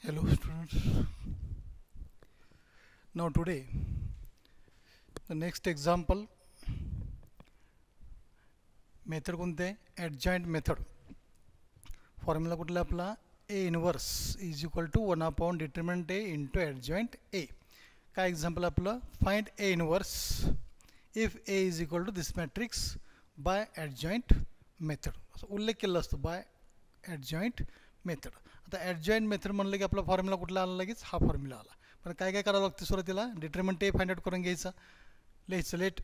Hello students. Now today the next example method कोणते आहे adjoint method. Formula कुठला आपला A inverse is equal to 1 determinant A into adjoint A. काय example आपलं find A inverse if A is equal to this matrix by adjoint method असं उल्लेख केला असतो बाय ॲडजॉईंट मेथड. आता ॲडजॉईंट मेथड म्हणलं की आपला फॉर्म्युला कुठला आला लगेच हा फॉर्म्युला आला. पण काय काय करावं लागतं सुरुवातीला डिटर्मिनंट ए फाइंड आउट करून घ्यायचं. लिहायचं let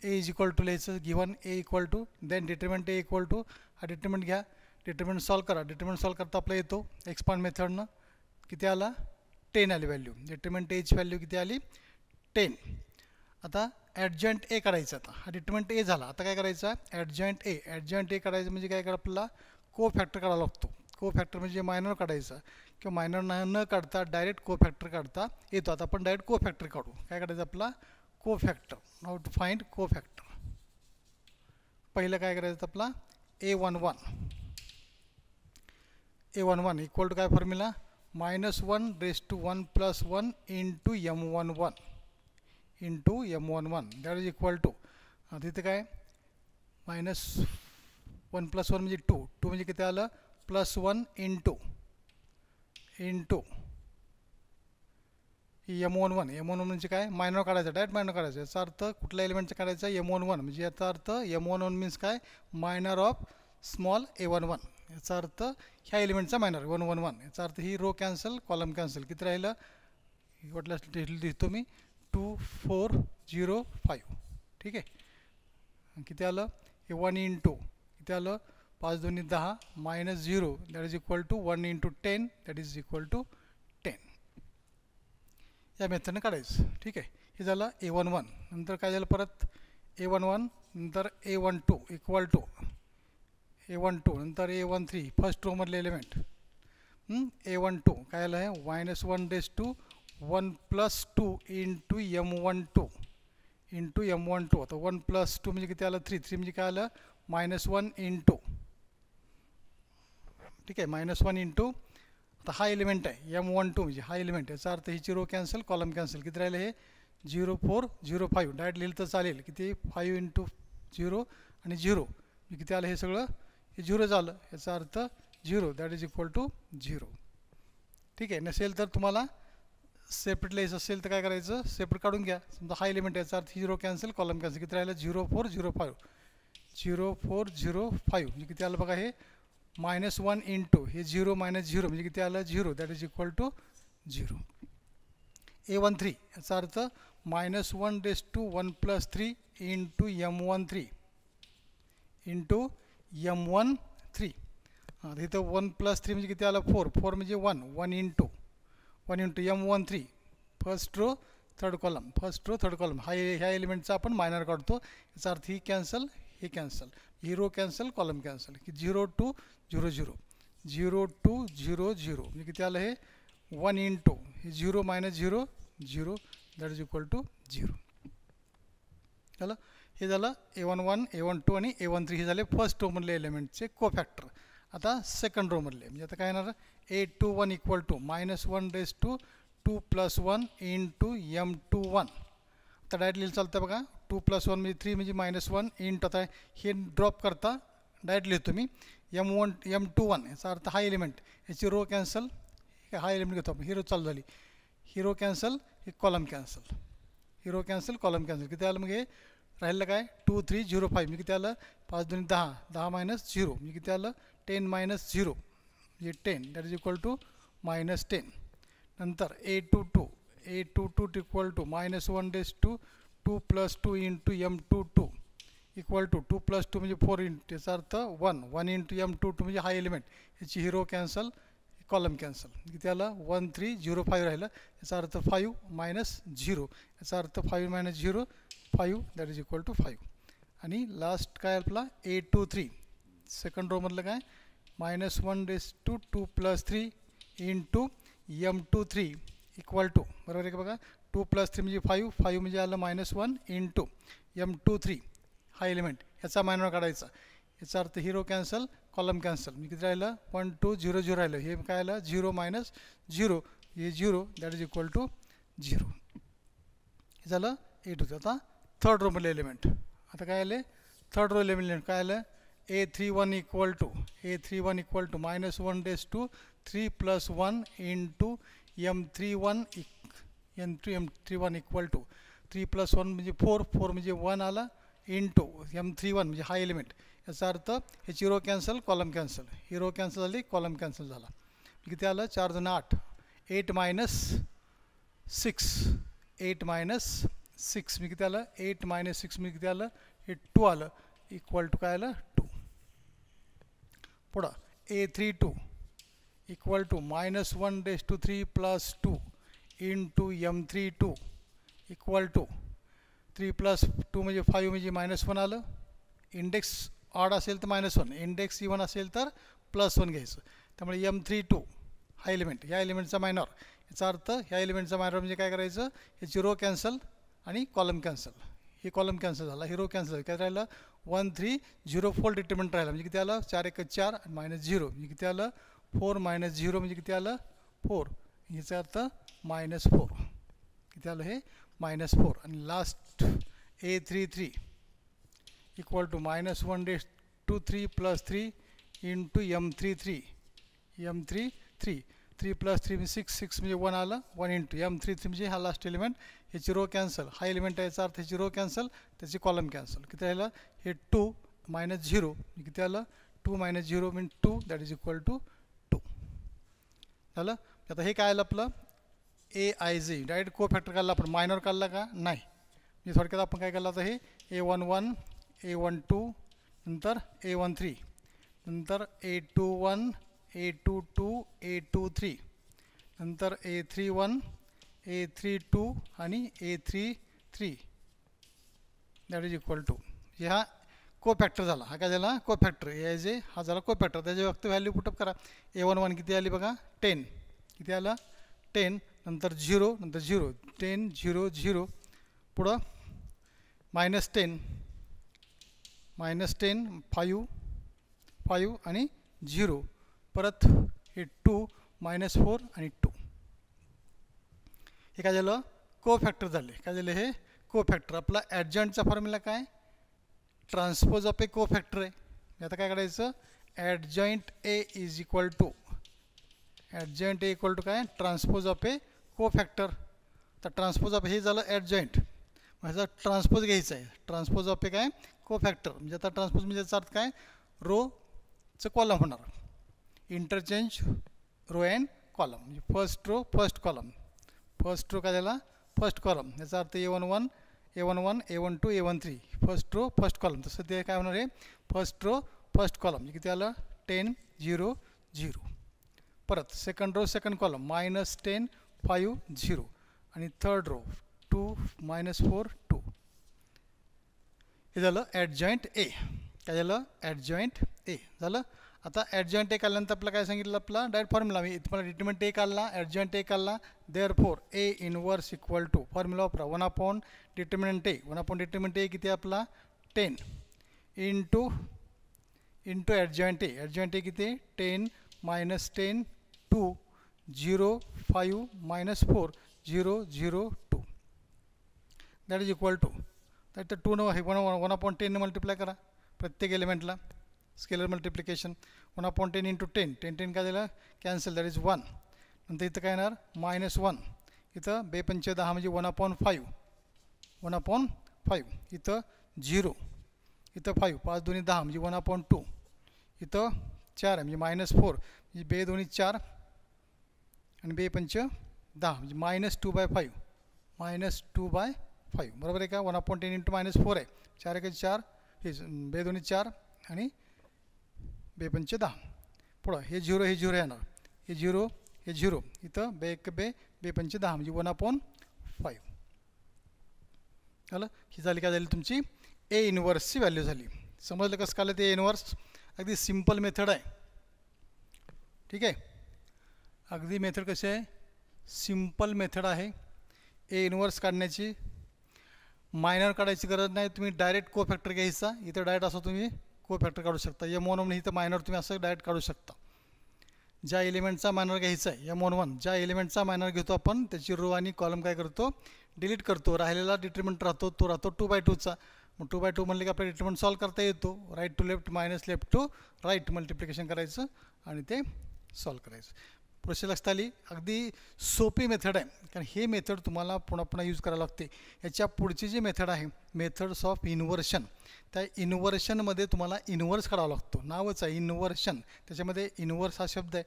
A is equal to लिहायचं given A equal to then determinant A equal to हा डिटर्मिनंट घ्या. डिटर्मिनंट सॉल्व करा. डिटर्मिनंट सॉल्व करता आपला येतो एक्सपांड मेथडनं किती आला 10 आली व्हॅल्यू. डिटर्मिनंट एची व्हॅल्यू किती आली 10. आता ॲडजॉईंट ए काढायचं. आता हा डिटर्मिनंट ए झाला. आता काय करायचं ॲडजॉईंट ए. ॲडजॉईंट ए काढायचं म्हणजे काय करा आपल्याला को फॅक्टर काढावा लागतो. को फॅक्टर म्हणजे मायनर काढायचा किंवा मायनर न काढता डायरेक्ट को फॅक्टर काढता येतो. आता आपण डायरेक्ट को फॅक्टर काढू. काय काढायचं आपला cofactor. How to find cofactor. पहिलं काय करायचं आपला A11 इक्वल टू काय formula -1 raise to 1 + 1 into M11 into M11 that is equal to तिथे काय -1 + 1 म्हणजे 2 म्हणजे किती आलं +1 इंटू M11 म्हणजे काय मायनर काढायचं डायरेक्ट मायनर काढायचं. याचा अर्थ कुठल्या एलिमेंटचा काढायचा M11 म्हणजे याचा अर्थ M11 मीन्स काय मायनर ऑफ स्मॉल A11. याचा अर्थ ह्या एलिमेंटचा मायनर 111. याचा अर्थ ही रो कॅन्सल कॉलम कॅन्सल. किती राहिलं वाटलं लिहितो मी 2405. ठीक आहे. किती आलं हे 1 इंटू किती आलं 5 2 10 -0 that is equal to 1 into 10 that is equal to 10. या मेथडनं काढायचं. ठीक आहे. हे झालं A11. नंतर काय झालं परत A11 नंतर A12 इक्वल टू A12 नंतर A13 फर्स्ट रोमधले एलिमेंट A12 काय आलं आहे -1 raise to 1 + 2 into M12 into M12. आता 1 + 2 म्हणजे किती आलं 3 म्हणजे काय आलं -1 इंटू. ठीक आहे -1 इंटू. आता हा एलिमेंट आहे M12 म्हणजे हा एलिमेंट. याचा अर्थ हिची रो कॅन्सल कॉलम कॅन्सल. किती राहिलं हे 0405 डायरेक्ट लिहिलं तर चालेल. किती 5 इंटू 0 आणि 0 म्हणजे किती आलं हे सगळं हे 0 झालं. याचा अर्थ 0 दॅट इज इक्वल टू 0. ठीक आहे. नसेल तर तुम्हाला सेपरेट लिहायचं असेल तर काय करायचं सेपरेट काढून घ्या. समजा हा एलिमेंट याचा अर्थ 0 कॅन्सल कॉलम कॅन्सल. किती राहिलं 0405 म्हणजे किती आलं बघा हे -1 इंटू हे 0 - 0 म्हणजे किती आलं 0 that is equal to 0. A13 याचा अर्थ -1 raise to 1 + 3 into M13 into M13. इथं 1 + 3 म्हणजे किती आलं 4 म्हणजे 1 into M13 first row third column ह्या एलिमेंटचा आपण मायनर काढतो. याचा अर्थ ही कॅन्सल हे कॅन्सल ही रो कॅन्सल कॉलम कॅन्सल की 0 to 0 0 to 0 0 म्हणजे किती आलं हे 1 इंटू हे 0 - 0 0 दॅट इज इक्वल टू 0. झालं. हे झालं A11 A12 आणि A13 हे झाले फर्स्ट रो मधले एलिमेंटचे को फॅक्टर. आता सेकंड रो मधले म्हणजे आता काय येणार A21 equal to -1 raise to 2 + 1 into M21. आता डायरेक्ट लिहिलं चालतं बघा 2 + 1 म्हणजे 3 म्हणजे -1 इंटू. आता हे ड्रॉप करता डायरेक्ट लिहितो मी M21 याचा अर्थ हा एलिमेंट याची रो कॅन्सल हा एलिमेंट घेतो आपण. ही रो चालू झाली ही रो कॅन्सल ही कॉलम कॅन्सल ही रो कॅन्सल कॉलम कॅन्सल. किती आलं मग हे राहिलं काय 2305 म्हणजे किती आलं 5 2 10 10 - 0 म्हणजे किती आलं 10 - 0 म्हणजे 10 दॅट इज इक्वल टू -10. नंतर A22 equal to -1 raise to 2 + 2 into M22 equal to 2 + 2 म्हणजे 4 इंटू याचा अर्थ 1 इंटू M22 म्हणजे हा एलिमेंट याची हिरो कॅन्सल कॉलम कॅन्सल. किती आलं 1305 राहिलं. याचा अर्थ 5 - 0 याचा अर्थ 5 - 0 5 दॅट इज इक्वल टू 5. आणि लास्ट काय आपला A23 सेकंड रो मधलं काय -1 raise to 2 + 3 into M23 equal to बरोबर आहे का बघा 2 + 3 म्हणजे 5 म्हणजे आलं -1 इंटू M23 हा एलिमेंट ह्याचा मायनर काढायचा. याचा अर्थ हिरो कॅन्सल कॉलम कॅन्सल. म्हणजे किती राहिलं 1 2 0 0 राहिलं. हे काय आलं 0 मायनस 0, हे 0 दॅट इज इक्वल टू 0. हे झालं ए टू. आता थर्ड रो मधले एलिमेंट. आता काय आले थर्ड रो एलिमेंट काय आलं A31 equal to minus 1 raise to 3 plus 1 into M31 equal to 3 plus 1 म्हणजे 4 म्हणजे 1 आला इंटू M31 म्हणजे हा एलिमेंट. याचा अर्थ ह्याची रो कॅन्सल कॉलम कॅन्सल. ही रो कॅन्सल झाली कॉलम कॅन्सल झाला. किती आलं 4 2 8 8 मायनस 6 मी किती आलं 8 मायनस 6 मी किती आलं हे 2 आलं इक्वल टू काय आलं 2. पुढं A32 equal to minus 1 raise to 3 plus 2 into M32 equal to 3 plus 2 म्हणजे 5 म्हणजे मायनस 1 आलं. इंडेक्स ऑड असेल तर मायनस 1, इंडेक्स इवन असेल तर प्लस 1 घ्यायचं. त्यामुळे M32 हा एलिमेंट ह्या एलिमेंटचा मायनॉर. याचा अर्थ ह्या एलिमेंटचा मायनॉर म्हणजे काय करायचं ह्याची रो कॅन्सल आणि कॉलम कॅन्सल. हे कॉलम कॅन्सल झाला, ही रो कॅन्सल झाली. काय राहिलं 1 3 0 4 डिटर्मिनंट राहिला. म्हणजे किती आलं 4 1 4 मायनस 0 म्हणजे किती आलं 4 मायनस 0 म्हणजे किती आलं 4. याचा अर्थ मायनस 4. किती आलं हे मायनस 4. आणि last A33 equal to minus 1 raise to 3 plus 3 into M33 3 plus 3 म्हणजे 6 म्हणजे 1 आलं 1 इंटू M33 म्हणजे हा लास्ट एलिमेंट. ह्याची रो कॅन्सल. हा एलिमेंट आहे याचा अर्थ ह्याची रो कॅन्सल त्याची कॉलम कॅन्सल. किती राहिलं हे 2 मायनस 0 किती आलं 2 minus 0 mean 2 that is equal to 2 झालं. आता हे काय आलं आपलं AIJ डायरेक्ट को फॅक्टर काढला आपण. मायनॉर काढला का नाही. म्हणजे थोडक्यात आपण काय केलं आता हे A11 A12 नंतर A13 नंतर A21 A22 A23 नंतर A31 A32 आणि A33 that is equal to. हा को फॅक्टर झाला. हा काय झाला को फॅक्टर AIJ हा झाला को फॅक्टर. त्याच्या वक्त व्हॅल्यू पुटअप करा. A11 किती आली बघा 10 किती आलं 10 नंतर 0 नंतर 0 10 0 0 पुढं मायनस 10 5 आणि 0 परत हे 2 मायनस 4 आणि 2. हे काय झालं को फॅक्टर झाले. काय झाले हे को फॅक्टर. आपला ॲडजॉइंटचा फॉर्म्युला काय transpose of A cofactor आहे. आता काय करायचं adjoint A is equal to adjoint A equal to काय transpose of A cofactor. तर ट्रान्सपोज ऑफ हे झालं ॲडजॉइंट. ह्याचा ट्रान्सपोज घ्यायचा आहे. ट्रान्सपोज ऑफ ए काय को फॅक्टर. म्हणजे आता ट्रान्सपोज म्हणजे याचा अर्थ काय रोचं कॉलम होणार. इंटरचेंज रो अँड कॉलम म्हणजे first row first column. First row काय झाला फर्स्ट कॉलम. याचा अर्थ A11 A12 A13 first row first column. तसं ते काय होणार आहे फर्स्ट रो फर्स्ट कॉलम म्हणजे किती आलं 10 0 0. परत second row second column minus 10 5 0 आणि थर्ड रो 2 मायनस 4 2. हे झालं ॲडजॉइंट A. काय झालं ॲडजॉइंट A झालं. आता ॲडजॉइंट A काढल्यानंतर आपलं काय सांगितलं आपला डायरेक्ट फॉर्म्युला. मी तुम्हाला डिटर्मिनंट A काढला ॲडजॉइंट A काढला therefore A inverse equal to formula वापरा 1 upon determinant A. 1 upon determinant A किती आपला 10 into adjoint A. Adjoint A किती 10 minus 10 2 0 5 minus 4 0 0 2 that is equal to. तर 2 न हे 1 अपॉन 10 मल्टिप्लाय करा प्रत्येक एलिमेंटला. स्केलर मल्टिप्लिकेशन 1 अपॉन 10 इंटू 10 10 काय झालं कॅन्सल दॅट इज 1. नंतर इथं काय येणार मायनस 1. इथं 2 पंचे 10 म्हणजे 1 अपॉन 5 इथं 0 इथं 5 5 दोन्ही 10 म्हणजे 1 अपॉन 2 इथं 4 म्हणजे मायनस 4 म्हणजे 2 दोन्ही 4 आणि 2 पंच 10 म्हणजे मायनस 2/5 बरोबर आहे का. 1 अपॉन 10 इंटू मायनस 4 आहे 4 1 4 हे 2 दोन्ही 4 आणि 2 पंच 10. पुढं हे 0 येणार हे 0 इथं 2 1 2 पंच 10 म्हणजे 1 अपॉन 5 झालं. ही झाली काय झाली तुमची A इनवर्सची व्हॅल्यू झाली. समजलं कसं काढलं ते A इनवर्स. अगदी सिम्पल मेथड आहे. ठीक आहे अगदी मेथड कशी आहे सिम्पल मेथड आहे A इनवर्स काढण्याची. मायनर काढायची गरज नाही. तुम्ही डायरेक्ट को फॅक्टर घ्यायचा. इथं डायरेक्ट असं तुम्ही को फॅक्टर काढू शकता. M1 म्हणून इथं मायनर तुम्ही असं डायरेक्ट काढू शकता. ज्या एलिमेंटचा मायनर घ्यायचा आहे M11, ज्या एलिमेंटचा मायनर घेतो आपण त्याची रो आणि कॉलम काय करतो, डिलीट करतो. राहिलेला डिटरमिनंट राहतो, तो राहतो 2/2चा. मग 2/2 म्हणले की आपल्याला डिटरमिनंट सॉल्व करता येतो. Right to left minus left to right multiplication करायचं आणि ते सॉल्व करायचं. प्रोसेस लक्षात आली. अगदी सोपी मेथड आहे, कारण हे मेथड तुम्हाला पुन्हा पुन्हा यूज करायला लागते. याच्या पुढची जी मेथड आहे मेथड्स ऑफ इन्व्हर्शन, त्या इन्व्हर्शनमध्ये तुम्हाला इन्व्हर्स करावा लागतो. नावच आहे इन्व्हर्शन, त्याच्यामध्ये इन्व्हर्स हा शब्द आहे.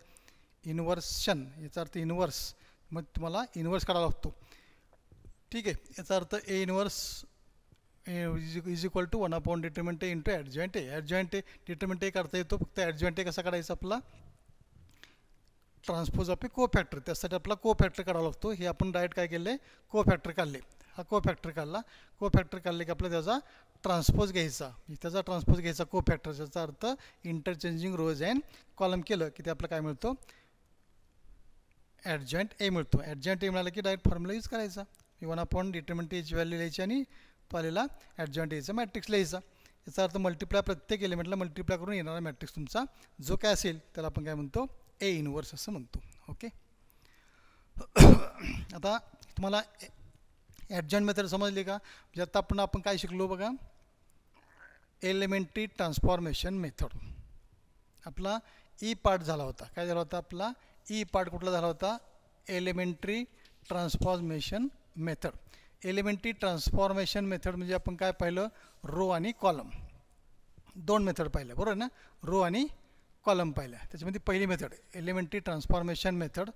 इन्व्हर्शन याचा अर्थ इन्व्हर्स, मग तुम्हाला इन्व्हर्स करावा लागतो. ठीक आहे, याचा अर्थ A inverse is equal to 1 determinant A into adjoint A. Adjoint A determinant A काढता येतो, फक्त ॲडजॉइंट ए कसा काढायचा आपला ट्रान्सपोज ऑफ ए को फॅक्टर, त्यासाठी आपला को फॅक्टर काढावा लागतो. हे आपण डायरेक्ट काय केले, को फॅक्टर काढले. हा को फॅक्टर काढला. को फॅक्टर काढले की आपला त्याचा ट्रान्सपोज घ्यायचा. त्याचा ट्रान्सपोज घ्यायचा को फॅक्टर, याचा अर्थ इंटरचेंजिंग रोज अँड कॉलम केलं की ते आपलं काय मिळतो, ॲडजॉइंट ए मिळतो. ॲडजॉइंट ए मिळालं की डायरेक्ट फॉर्म्युला यूज करायचा. 1 डिटरमिनंट एची व्हॅल्यू लिहायची आणि तो आलेला ॲडजॉइंट एचा मॅट्रिक्स लिहायचा. याचा अर्थ मल्टिप्लाय, प्रत्येक एलिमेंटला मल्टिप्लाय करून येणारा मॅट्रिक्स तुमचा जो काय असेल त्याला आपण काय म्हणतो, ए इन्व्हर्स असं म्हणतो. ओके, आता तुम्हाला ॲडजॉइंट मेथड समजली का? म्हणजे आता आपण काय शिकलो बघा, एलिमेंटरी ट्रान्सफॉर्मेशन मेथड. आपला ई पार्ट झाला होता. काय झाला होता आपला ई पार्ट, कुठला झाला होता, elementary transformation method. Elementary transformation method म्हणजे आपण काय पाहिलं, रो आणि कॉलम, दोन मेथड पाहिल्या बरोबर ना, रो आणि कॉलम पाहिल्या. त्याच्यामध्ये पहिली मेथड एलिमेंटरी ट्रान्सफॉर्मेशन मेथड,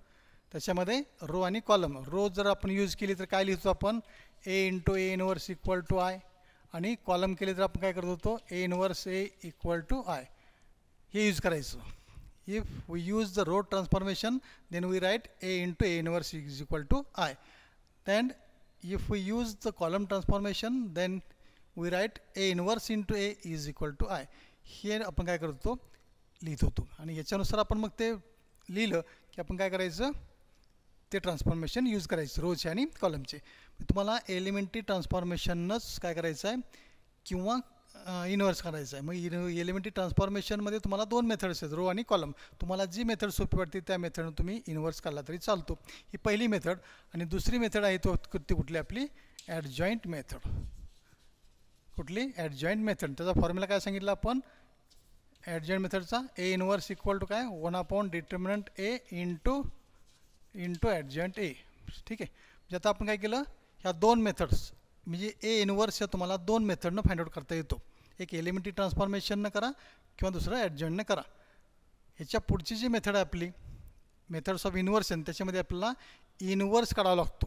त्याच्यामध्ये रो आणि कॉलम. रो जर आपण यूज केली तर काय लिहितो आपण, A into A inverse equal to I, आणि कॉलम केले तर आपण काय करत होतो, A inverse A equal to I, हे यूज करायचं. If we use the row transformation then we write A into A inverse is equal to I. Then if we use the column transformation then we write a inverse into a is equal to I. हे आपण काय करतो, लिहित होतो. आणि याच्यानुसार आपण मग ते लिहिलं की आपण काय करायचं, ते ट्रान्सफॉर्मेशन यूज करायचं रोचे आणि कॉलमचे. तुम्हाला एलिमेंटरी ट्रान्सफॉर्मेशनच काय करायचं आहे किंवा इन्व्हर्स करायचं आहे. मग एलिमेंटरी ट्रान्सफॉर्मेशनमध्ये तुम्हाला दोन मेथड्स आहेत, रो आणि कॉलम. तुम्हाला जी मेथड सोपी वाटते त्या मेथडनं तुम्ही इन्व्हर्स काढला तरी चालतो. ही पहिली मेथड. आणि दुसरी मेथड आहे तो ती कुठली, आपली ॲडजॉइंट मेथड. कुठली, ॲडजॉइंट मेथड. त्याचा फॉर्म्युला काय सांगितलं आपण ॲडजॉइंट मेथडचा, ए इन्व्हर्स इक्वल टू काय 1 डिटरमिनंट ए इंटू ॲडजॉइंट ए. ठीक आहे, म्हणजे आता आपण काय केलं, ह्या दोन मेथड्स म्हणजे ए इन्व्हर्स या तुम्हाला दोन मेथडनं फाइंड आउट करता येतो. एक एलिमेंटरी ट्रान्सफॉर्मेशननं करा किंवा दुसरं ॲडजॉइंटनं करा. ह्याच्या पुढची जी मेथड आहे आपली मेथड्स ऑफ इन्व्हर्सन, त्याच्यामध्ये आपल्याला इन्व्हर्स काढावा लागतो.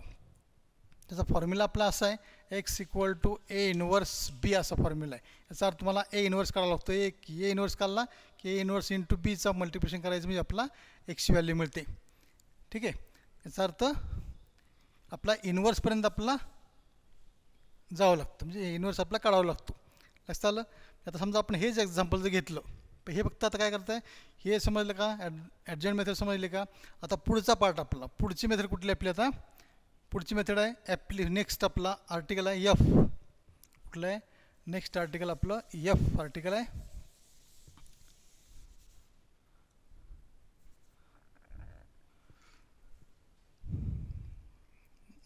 त्याचा फॉर्म्युला आपला असा आहे, X equal to A inverse B असा फॉर्म्युला आहे. याचा अर्थ तुम्हाला ए इन्व्हर्स काढावा लागतो. ए इन्व्हर्स काढला की ए इन्व्हर्स इंटू बीचा मल्टिप्लिकेशन करायचं म्हणजे आपला एक्सची व्हॅल्यू मिळते. ठीक आहे, याचा अर्थ आपला इन्व्हर्सपर्यंत आपला जावं लागतं, म्हणजे इन्व्हर्स आपला काढावं लागतो. लक्षात आलं. आता समजा आपण हेच एक्झाम्पल जर घेतलं, हे फक्त आता काय करतं आहे, हे समजलं का, ॲडजॉइंट मेथड समजले का. आता पुढचा पार्ट आपला, पुढची मेथड कुठली आपली, आता पुढची मेथड आहे नेक्स्ट आपला आर्टिकल आहे एफ. कुठलं आहे, नेक्स्ट आर्टिकल आपलं एफ आर्टिकल आहे.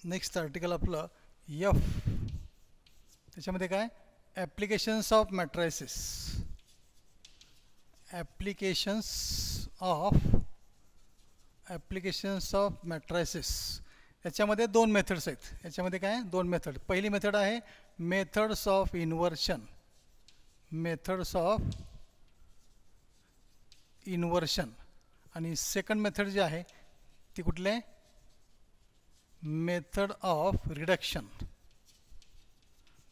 नेक्स्ट आर्टिकल आपलं एफ. त्याच्यामध्ये काय, ॲप्लिकेशन्स ऑफ मॅट्रायसिस. Applications of मॅट्रायसिस. याच्यामध्ये दोन मेथड्स आहेत. याच्यामध्ये काय, दोन मेथड. पहिली मेथड आहे methods of inversion. Methods of inversion. आणि सेकंड मेथड जी आहे ती कुठली आहे, method of reduction.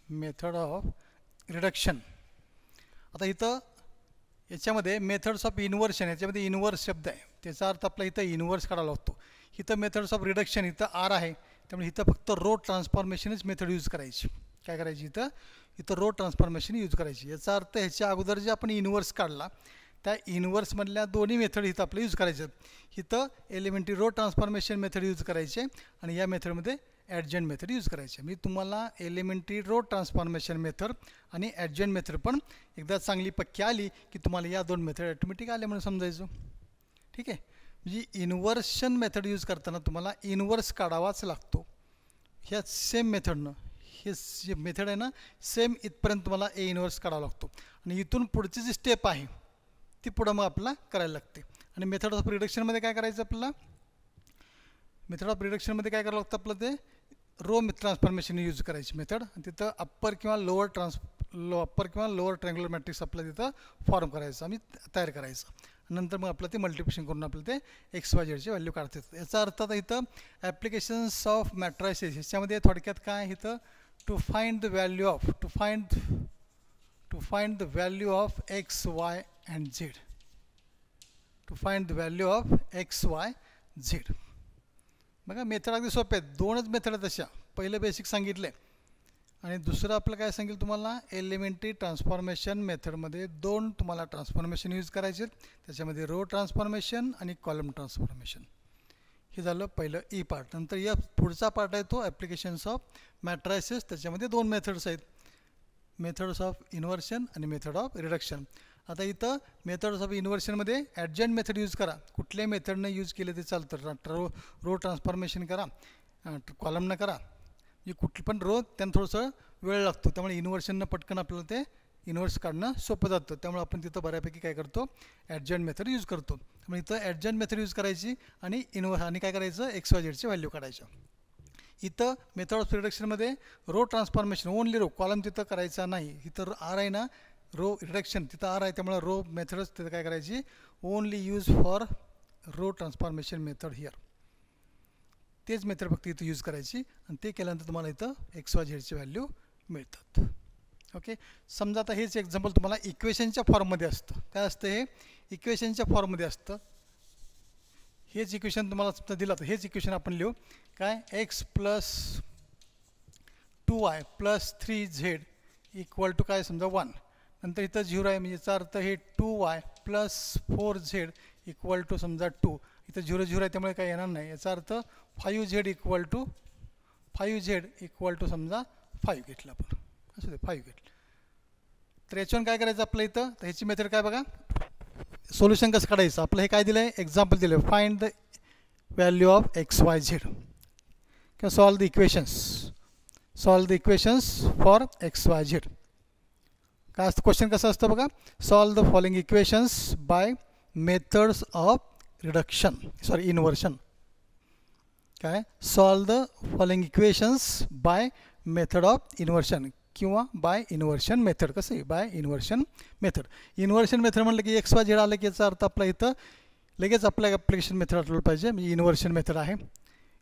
Method of reduction. आता इथं याच्यामध्ये मेथड्स ऑफ इन्व्हर्शन, याच्यामध्ये इन्व्हर्स शब्द आहे, त्याचा अर्थ आपला इथं इन्व्हर्स करावा लागतो. इथं मेथड्स ऑफ रिडक्शन, इथं आर आहे, त्यामुळे इथं फक्त रो ट्रान्सफॉर्मेशनच मेथड यूज करायची. काय करायची, इथं रो ट्रान्सफॉर्मेशन यूज करायची. याचा अर्थ ह्याच्या अगोदर जे आपण इन्व्हर्स काढला त्या इन्व्हर्समधल्या दोन्ही मेथड इथं आपलं यूज करायचं. इथं elementary row transformation method use करायचे आणि या मेथडमध्ये ॲडजंट मेथड यूज करायची. मी तुम्हाला एलिमेंटरी रो ट्रान्सफॉर्मेशन मेथड आणि ॲडजंट मेथड पण एकदा चांगली पक्की आली की तुम्हाला या दोन मेथड ऑटोमॅटिक आले म्हणून समजायचं. ठीक आहे. म्हणजे इन्व्हर्शन मेथड यूज करताना तुम्हाला इन्व्हर्स काढावाच लागतो. ह्या सेम मेथडनं हे जे मेथड आहे ना सेम इथपर्यंत तुम्हाला ए इन्व्हर्स काढावा लागतो आणि इथून पुढची जी स्टेप आहे ती पुढं मग आपल्याला करायला लागते. आणि मेथड ऑफ रिडक्शनमध्ये काय करायचं आपल्याला, मेथड ऑफ रिडक्शनमध्ये काय करावं लागतं आपलं ते रो ट्रान्सफॉर्मेशन यूज करायची मेथड. आणि तिथं अप्पर किंवा लोअर ट्रँग्युलर मॅट्रिक्स आपल्याला तिथं फॉर्म करायचं आम्ही तयार करायचं. नंतर मग आपलं ते मल्टिप्लिकेशन करून आपल्याला ते एक्स वाय झेडची व्हॅल्यू काढता येतात. याचा अर्थ आता इथं ॲप्लिकेशन्स ऑफ मॅट्रायसिस ह्याच्यामध्ये थोडक्यात काय इथं to find the value of X Y and Z. To find the value of X Y Z. बघा मेथड अगदी सोपे आहेत. दोनच मेथड आहेत तशा. पहिलं बेसिक सांगितले आणि दुसरं आपलं काय सांगेल तुम्हाला एलिमेंटरी ट्रान्सफॉर्मेशन मेथडमध्ये दोन तुम्हाला ट्रान्सफॉर्मेशन यूज करायचे. त्याच्यामध्ये रो ट्रान्सफॉर्मेशन आणि कॉलम ट्रान्सफॉर्मेशन. हे झालं पहिलं ई पार्ट. नंतर या पुढचा पार्ट आहे तो ॲप्लिकेशन्स ऑफ मॅट्रायसिस. त्याच्यामध्ये दोन मेथड्स आहेत, मेथड्स ऑफ इन्व्हर्शन आणि मेथड ऑफ रिडक्शन. आता इथं मेथड्स ऑफ इन्व्हर्शनमध्ये ॲडजंट मेथड यूज करा. कुठल्याही मेथडनं यूज केलं ते चालतं. रो ट्रान्सफॉर्मेशन करा, कॉलमनं करा, म्हणजे कुठली पण रो त्यांना थोडंसं वेळ लागतो. त्यामुळे इन्व्हर्शननं पटकन आपल्याला ते इन्व्हर्स काढणं सोपं जातं. त्यामुळे आपण तिथं बऱ्यापैकी काय करतो ॲडजंट मेथड यूज करतो. त्यामुळे इथं ॲडजंट मेथड यूज करायची आणि आणि काय करायचं एक्स वाय झेडची व्हॅल्यू काढायच्या. इथं मेथड ऑफ रिडक्शनमध्ये row transformation only row, column तिथं करायचा नाही. इथं आर आहे ना रो रिडक्शन, तिथं आर आहे त्यामुळे रो मेथडच तिथं काय करायची only use for row transformation method here. तेच मेथड फक्त इथं यूज करायची आणि ते केल्यानंतर तुम्हाला इथं एक्स वाय झेडची व्हॅल्यू मिळतात. ओके. समजा आता हेच एक्झाम्पल तुम्हाला इक्वेशनच्या फॉर्ममध्ये असतं. काय असतं हे इक्वेशनच्या फॉर्ममध्ये असतं. हेच इक्वेशन तुम्हाला समजा दिलं तर हेच इक्वेशन आपण लिहू काय X plus 2y plus 3z equal to काय समजा 1. नंतर इथं 0 आहे म्हणजे याचा अर्थ हे 2y plus 4z equal to समजा 2. इथं 0 0 आहे त्यामुळे काय येणार नाही. याचा अर्थ 5z इक्वल टू समजा 5 घेतलं आपण, असं ते 5 घेतलं. तर याच्यावर काय करायचं आपलं इथं, तर ह्याची मेथड काय बघा, सोल्युशन कसं काढायचं. आपलं हे काय दिलं आहे एक्झाम्पल दिलं आहे find the value of X Y Z किंवा solve the equations for X Y Z. काय असतं क्वेश्चन कसं असतं बघा, solve the following equations by methods of inversion. काय solve the following equations by method of inversion किंवा by inversion method. कसं आहे by inversion method. Inversion method म्हटलं की एक्स वाय झेड आलं की याचा अर्थ आपला इथं लगेच आपल्या ॲप्लिकेशन मेथड आठवलं पाहिजे. म्हणजे इन्व्हर्शन मेथड आहे.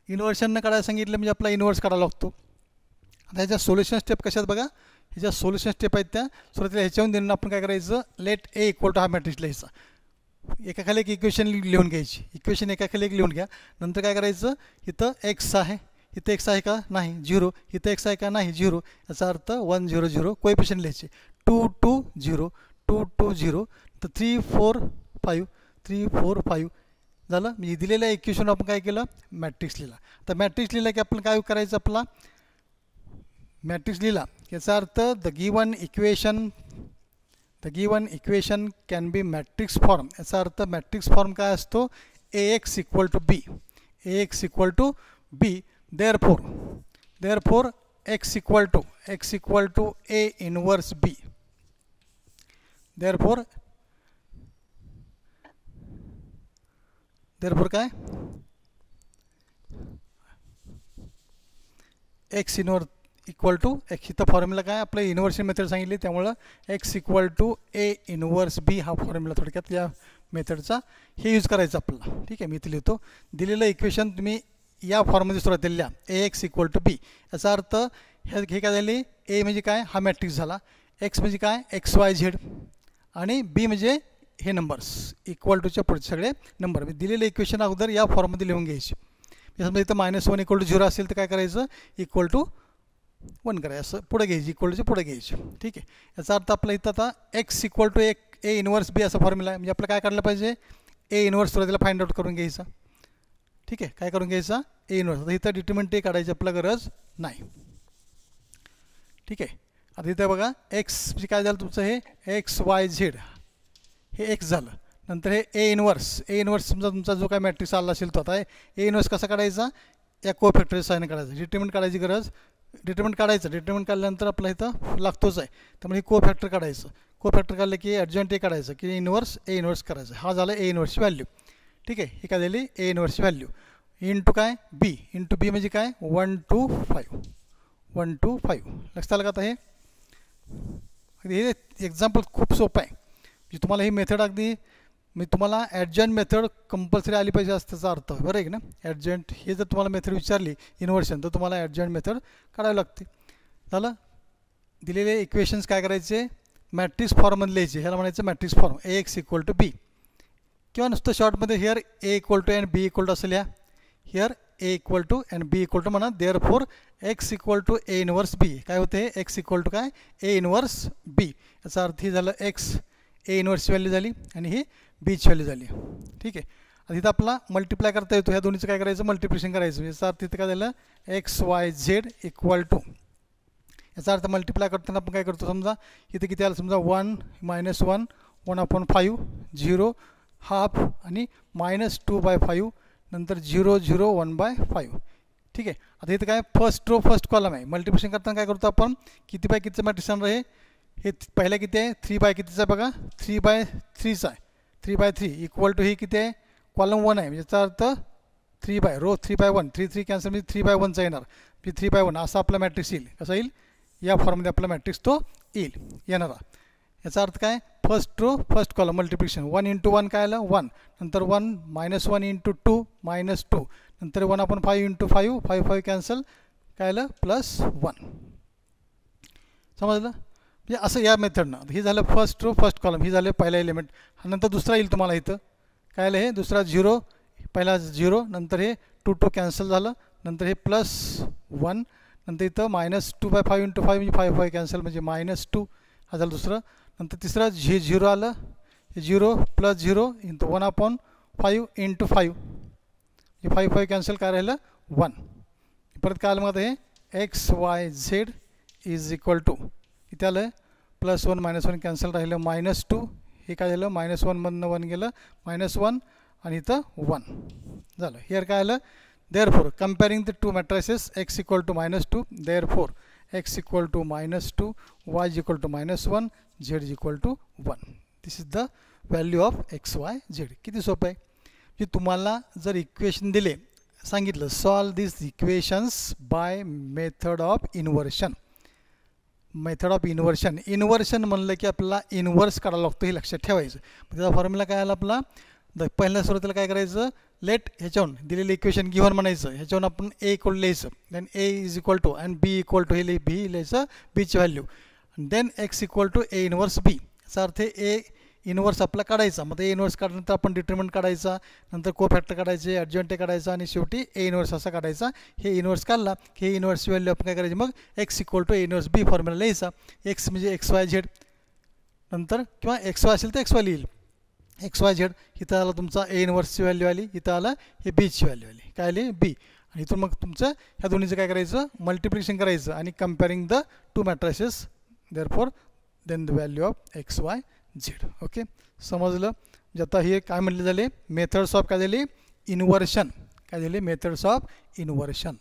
इन्व्हर्शननं काढायला सांगितलं म्हणजे आपला इन्व्हर्स काढायला लागतो. आता ह्याच्या सोल्युशन स्टेप कशात बघा, ह्याच्या सोल्युशन स्टेप आहेत त्या सुरुवातीला ह्याच्याहून देणं आपण काय करायचं लेट ए इक्वल टू हा मॅट्रिक्स लिहायचा. एकाखाली एक इक्वेशन लिहून घ्यायची. इक्वेशन एकाखाली एक लिहून घ्या. नंतर काय करायचं इथं एक्स आहे, इथं एक्स आहे का नाही 0, इथं एक्स आहे का नाही 0. याचा अर्थ 1 0 0 कोएफिशियंट लिहायचे 2 2 0 2 2 0 तर 3 4 5 झालं. मी दिलेल्या इक्वेशन आपण काय केलं मॅट्रिक्स लिहिला. तर मॅट्रिक्स लिहिला की आपण काय करायचं आपला मॅट्रिक्स लिहिला याचा अर्थ the given equation can be matrix form. याचा अर्थ मॅट्रिक्स फॉर्म काय असतो AX equal to B. Therefore x equal to A inverse B. Therefore काय x inverse equal to x. इथं फॉर्म्युला काय आपलं इन्व्हर्शन मेथड सांगितली त्यामुळं x equal to A inverse B हा फॉर्म्युला थोडक्यात या मेथडचा हे यूज करायचं आपल्याला. ठीक आहे. मी इथे लिहितो दिलेलं इक्वेशन तुम्ही या फॉर्ममध्ये सुरुवातीला लिहा AX इक्वल टू B. याचा अर्थ हे काय झाले ए म्हणजे काय हा मॅट्रिक्स झाला, एक्स म्हणजे काय एक्स वाय झेड आणि बी म्हणजे हे नंबर्स इक्वल टूच्या पुढचे सगळे नंबर. मी दिलेले इक्वेशन अगोदर या फॉर्ममध्ये लिहून घ्यायचे. समजा इथं -1 इक्वल टू 0 असेल तर काय करायचं इक्वल टू 1 करायचं, असं पुढे घ्यायची इक्वल टूच्या पुढे घ्यायची. ठीक आहे. याचा अर्थ आपला इथं आता X equal to A inverse B असा फॉर्म्युला आहे. म्हणजे आपलं काय काढलं पाहिजे ए इन्व्हर्स सुरुवातीला फाइंड आउट करून घ्यायचा. ठीक आहे, काय करून घ्यायचा ए इनवर्स. आता इथं डिटर्मिनंट ए काढायची आपल्याला गरज नाही. ठीक आहे, आता इथं बघा एक्स म्हणजे काय झालं तुमचं हे एक्स वाय झेड हे एक्स झालं. नंतर हे ए इनवर्स समजा तुमचा जो काय मॅट्रिक्स आला असेल तो आता ए इनवर्स कसा काढायचा या कोफॅक्टरच्या साहाय्याने काढायचा. डिटर्मिनंट काढायची गरज डिटर्मिनंट काढायचं. डिटर्मिनंट काढल्यानंतर आपला इथं लागतोच आहे त्यामुळे कोफॅक्टर काढायचं. कोफॅक्टर काढलं की ॲडजॉइंट ए काढायचं की इनवर्स ए इनवर्स करायचं. हा झाला ए इनवर्सची व्हॅल्यू. ठीक आहे, ही काय झाली ए इनवर्सची व्हॅल्यू इंटू काय बी. इंटू बी म्हणजे काय 1 to 5 1 to 5. लक्षात आलं का आता हे एक्झाम्पल खूप सोपं आहे. म्हणजे तुम्हाला ही मेथड अगदी मी तुम्हाला ॲडजॉइंट मेथड कंपल्सरी आली पाहिजे असं त्याचा अर्थ बरं आहे की ना. ॲडजॉइंट हे जर तुम्हाला मेथड विचारली इन्व्हर्शन तर तुम्हाला ॲडजॉइंट मेथड काढावी लागते. झालं. दिलेले इक्वेशन्स काय करायचे मॅट्रिक्स फॉर्ममध्ये लिहायचे. ह्याला म्हणायचं matrix form A X equal to B किंवा नुसतं शॉर्टमध्ये here A equal to and B equal to असं लिहा. Here A equal to and B equal to म्हणा therefore X equal to A inverse B. काय होते x equal to काय ए inverse B. याचा अर्थ ही झालं एक्स ए इनवर्सची व्हॅल्यू झाली आणि ही बीची व्हॅल्यू झाली. ठीक आहे, आता इथं आपला मल्टिप्लाय करता येतो. ह्या दोन्हीचं काय करायचं मल्टिप्लिकेशन करायचं. याचा अर्थ इथं काय झालं X Y Z equal to. याचा अर्थ मल्टिप्लाय करताना आपण काय करतो समजा इथे किती आलं समजा 1 -1 1/5 0 हाफ आणि -2/5 नंतर 0 0 1/5. ठीक आहे, आता इथं काय फर्स्ट रो फर्स्ट कॉलम आहे. मल्टिप्लिकेशन करताना काय करतो आपण किती बाय कितीचं मॅट्रिक्स आणणार आहे. हे पहिल्या किती आहे 3 बाय कितीचं आहे बघा 3/3चा आहे. 3/3 इक्वल टू ही किती आहे कॉलम 1 आहे. म्हणजे याचा अर्थ 3 बाय रो 3/1 3 3 कॅन्सल म्हणजे 3/1चा येणार. 3/1 असा आपला मॅट्रिक्स येईल. कसा येईल या फॉर्ममध्ये आपला मॅट्रिक्स तो येईल येणारा. याचा अर्थ काय first row first column multiplication 1 × 1 काय आलं 1 नंतर 1 -1 × 2 -2 नंतर 1/5 × 5 5 5 कॅन्सल काय आलं +1. समजलं. म्हणजे असं या मेथडनं हे झालं फर्स्ट रो फर्स्ट कॉलम ही झालं पहिला एलिमेंट. नंतर दुसरा येईल तुम्हाला इथं काय आलं हे दुसरा 0 पहिला 0 नंतर हे 2 2 कॅन्सल झालं नंतर हे +1 नंतर इथं -2/5 × 5 म्हणजे 5 5 कॅन्सल म्हणजे -2 हा झालं दुसरं. नंतर तिसरं 0 आलं हे 0 +0 इंटू 1/5 × 5 हे 5 5 कॅन्सल काय राहिलं 1. परत काय आलं मग हे X Y Z is equal to इथे आलं +1 -1 कॅन्सल राहिलं -2 हे काय झालं -1मधनं 1 गेलं -1 आणि इथं 1 झालं. हिअर काय आलं therefore comparing the two matrices X equal to -2 therefore X equal to -2 Y equal to -1 Z equal to 1. This is the value of X Y Z. किती सोपं आहे. की तुम्हाला जर इक्वेशन दिले सांगितलं solve this equations by method of inversion. Method of inversion म्हणलं की आपल्याला इन्व्हर्स काढायला लागतो हे लक्षात ठेवायचं. त्याचा फॉर्म्युला काय आला आपला पहिल्या सुरुवातीला काय करायचं लेट ह्याच्यावरून दिलेलं इक्वेशन गिव्हन म्हणायचं. ह्याच्यावरून आपण ए इक्वल लिहायचं then A is equal to and B equal to हे बी लिहायचं बीची value then X equal to A inverse B. याचा अर्थ ए इनवर्स आपला काढायचा. मग ए इनवर्स काढल्यानंतर आपण डिटर्मिनंट काढायचा नंतर कोफॅक्टर काढायचे ॲडजॉइंट ए काढायचा आणि शेवटी ए इनवर्स असा काढायचा. हे इनवर्स काढला की हे इनवर्सची व्हॅल्यू आपण काय करायची मग X equal to A inverse B formula लिहायचा. एक्स म्हणजे एक्स वाय झेड नंतर किंवा एक्स वाय असेल तर एक्स वाय लिहिल एक्स वाय झेड. इथं आलं तुमचा ए इनवर्सची व्हॅल्यू आली इथं आलं हे बीची व्हॅल्यू आली काय आली बी. आणि इथून मग तुमचं ह्या दोन्हीचं काय करायचं मल्टिप्लिकेशन करायचं आणि comparing the two matrices therefore then the value of X Y Z. Okay समजलं. म्हणजे आता हे काय म्हटले झाले मेथड्स ऑफ काय झाले इन्व्हर्शन काय झाले मेथड्स ऑफ इन्व्हर्शन.